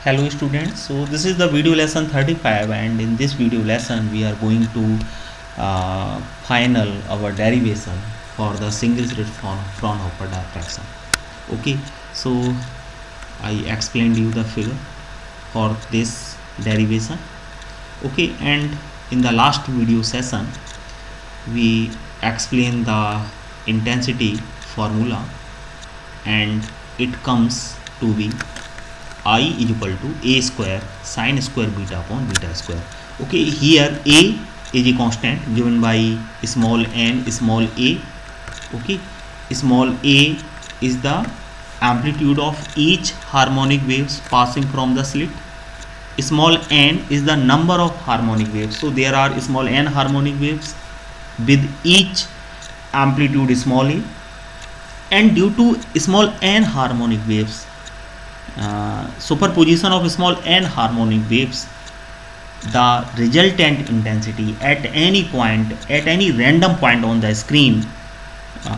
Hello students, so this is the video lesson 35 and in this video lesson we are going to final our derivation for the single slit Fraunhofer diffraction. Okay, so I explained you the figure for this derivation. Okay, and in the last video session we explained the intensity formula and it comes to be I is equal to a square sine square beta upon beta square. Okay, here a is a constant given by small n small a. Okay, small a is the amplitude of each harmonic waves passing from the slit. Small n is the number of harmonic waves. So there are small n harmonic waves with each amplitude small a, and due to small n harmonic waves, superposition of small n harmonic waves, the resultant intensity at any point, at any random point on the screen,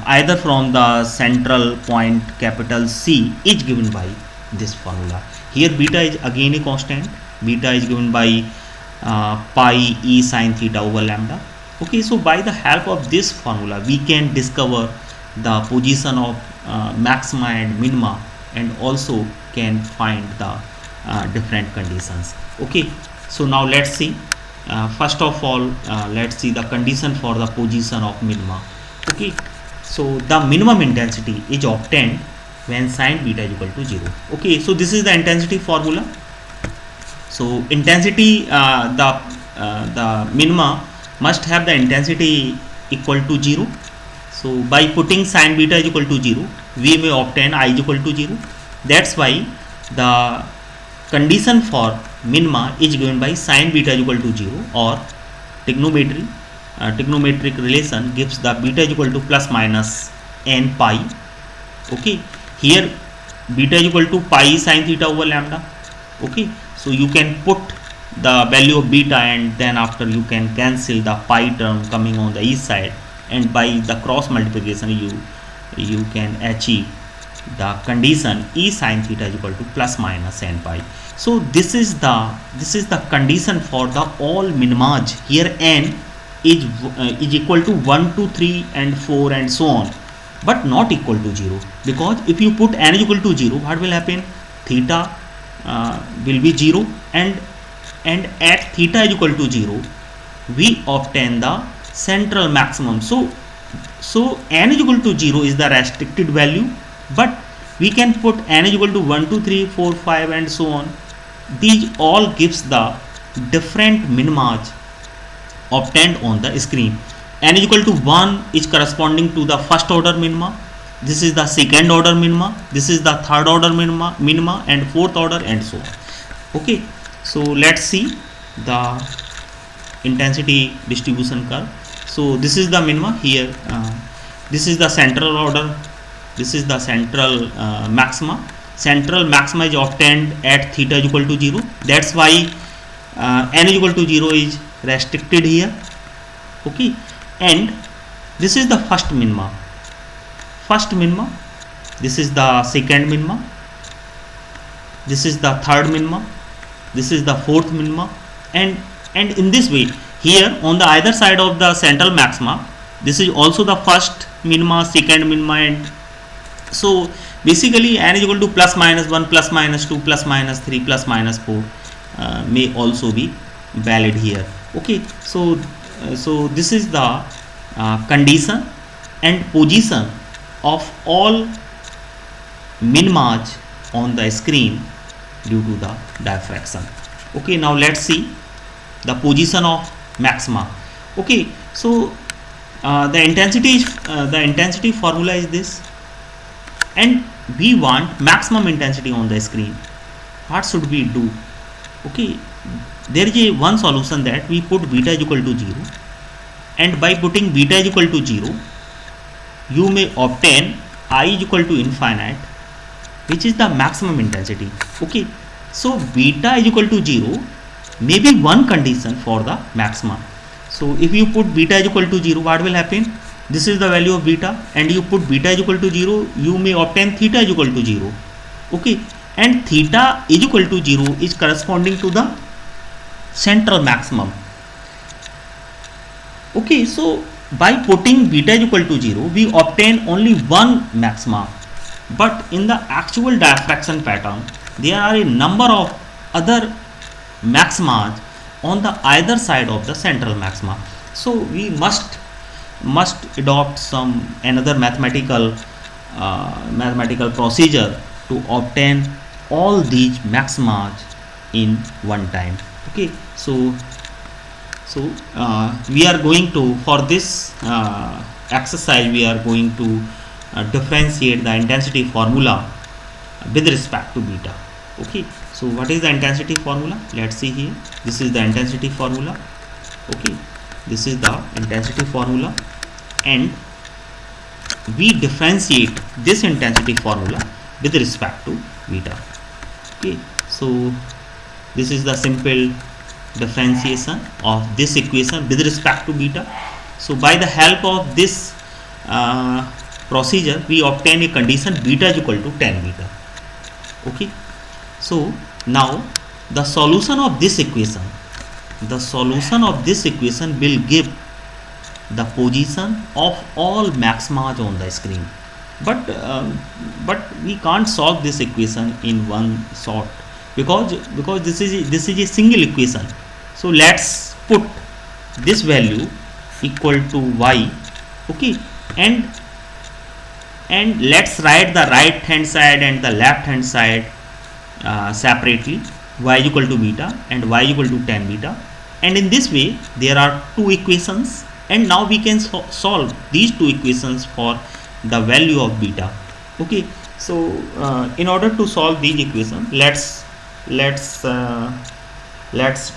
either from the central point capital C, is given by this formula. Here beta is again a constant. Beta is given by pi e sine theta over lambda. Okay, so by the help of this formula we can discover the position of maxima and minima, and also can find the different conditions. Okay, so now let's see. First of all, let's see the condition for the position of minima. Okay, so the minimum intensity is obtained when sine beta is equal to 0. Okay, so this is the intensity formula. So intensity, the minima must have the intensity equal to 0. So by putting sine beta is equal to 0, we may obtain I is equal to 0. That's why the condition for minima is given by sine beta is equal to 0, or trigonometric relation gives the beta is equal to plus minus n pi. Okay, here beta is equal to pi sine theta over lambda. Okay, so you can put the value of beta and then after you can cancel the pi term coming on the each side, and by the cross multiplication you can achieve the condition E sine theta is equal to plus minus n pi. So this is the condition for the all minimas. Here n is equal to 1, 2, 3 and 4 and so on, but not equal to 0, because if you put n is equal to 0, what will happen? Theta will be 0, and at theta is equal to 0 we obtain the central maximum. So n is equal to 0 is the restricted value, but we can put n is equal to 1, 2, 3, 4, 5 and so on. These all gives the different minimas obtained on the screen. N is equal to 1 is corresponding to the first order minima. This is the second order minima. This is the third order minima and fourth order and so on. Okay, so let's see the intensity distribution curve. So this is the minima here. This is the central order. This is the central maxima. Central maxima is obtained at theta is equal to 0. That's why n is equal to 0 is restricted here. Okay, and this is the first minima. This is the second minima. This is the third minima. This is the fourth minima, and in this way, here on the either side of the central maxima, this is also the first minima, second minima, and so basically n is equal to plus minus 1, plus minus 2, plus minus 3, plus minus 4 may also be valid here. Okay, so this is the condition and position of all minimas on the screen due to the diffraction. Okay, now let's see the position of maxima. Okay, so the intensity formula is this, and we want maximum intensity on the screen. What should we do? Okay, there is one solution that we put beta is equal to 0, and by putting beta is equal to 0 you may obtain I is equal to infinite, which is the maximum intensity. Okay, so beta is equal to 0 may be one condition for the maxima. So if you put beta is equal to 0, what will happen? This is the value of beta, and you put beta is equal to 0, you may obtain theta is equal to 0. Okay, and theta is equal to 0 is corresponding to the central maximum. Okay, so by putting beta is equal to 0, we obtain only one maxima, but in the actual diffraction pattern there are a number of other maximas on the either side of the central maxima. So we must adopt some another mathematical procedure to obtain all these maximas in one time. Okay, so we are going to, for this exercise, we are going to differentiate the intensity formula with respect to beta. Okay, so what is the intensity formula? Let's see here. This is the intensity formula. Okay, this is the intensity formula, and we differentiate this intensity formula with respect to beta. Okay, so this is the simple differentiation of this equation with respect to beta. So by the help of this procedure, we obtain a condition beta is equal to tan beta. Okay, so now the solution of this equation will give the position of all maximas on the screen, but we can't solve this equation in one shot, because this is a single equation. So let's put this value equal to y. Okay, and let's write the right hand side and the left hand side separately, y is equal to beta and y is equal to tan beta, and in this way there are two equations, and now we can solve these two equations for the value of beta. Okay, so in order to solve these equations, let's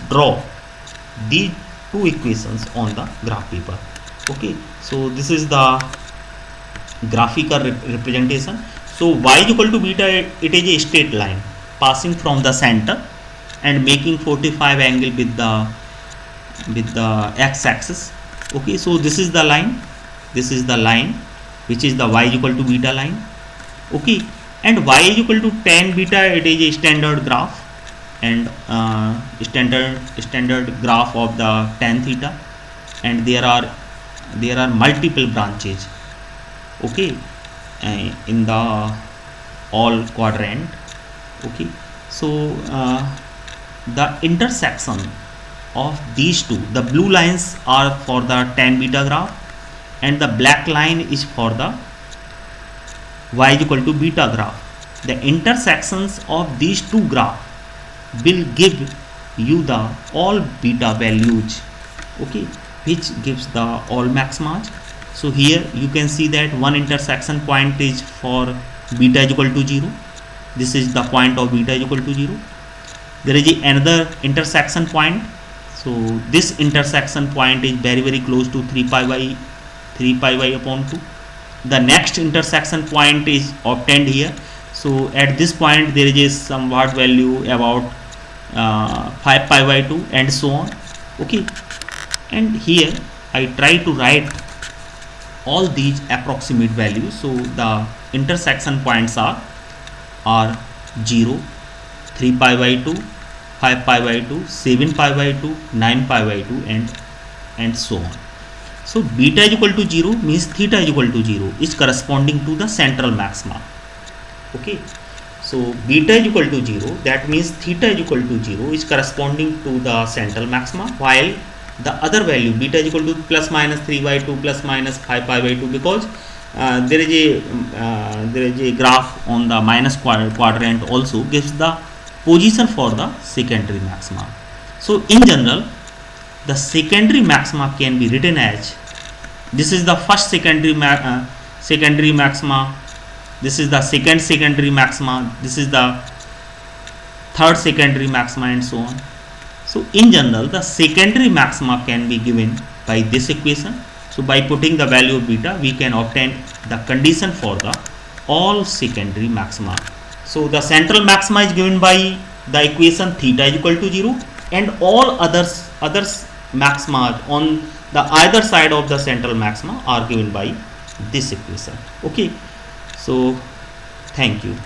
draw these two equations on the graph paper. Okay, so this is the graphical representation. So y is equal to beta, it is a straight line passing from the center and making 45 angle with the x-axis. Okay, so this is the line which is the y is equal to beta line. Okay, and y is equal to tan beta, it is a standard graph, and standard graph of the tan theta, and there are multiple branches. Okay, in the all quadrant. Okay, so the intersection of these two, the blue lines are for the tan beta graph and the black line is for the y is equal to beta graph. The intersections of these two graphs will give you the all beta values, okay, which gives the all maximas. So here you can see that one intersection point is for beta is equal to 0. This is the point of beta is equal to 0. There is another intersection point. So this intersection point is very close to 3 pi y upon 2. The next intersection point is obtained here. So at this point there is a somewhat value about 5 pi by 2 and so on. Okay, and here I try to write all these approximate values. So the intersection points are 0, 3 pi by 2, 5 pi by 2, 7 pi by 2, 9 pi by 2 and so on. So beta is equal to 0 means theta is equal to 0 is corresponding to the central maxima. Okay, so beta is equal to 0, that means theta is equal to 0 is corresponding to the central maxima, while the other value beta is equal to plus minus 3 by 2 plus minus 5 pi by 2, because there is a graph on the minus quadrant also gives the position for the secondary maxima. So in general, the secondary maxima can be written as, this is the first secondary maxima, this is the second secondary maxima, this is the third secondary maxima and so on. So in general, the secondary maxima can be given by this equation. So by putting the value of beta, we can obtain the condition for the all secondary maxima. So the central maxima is given by the equation theta is equal to 0, and all others maxima on the either side of the central maxima are given by this equation. Okay, so thank you.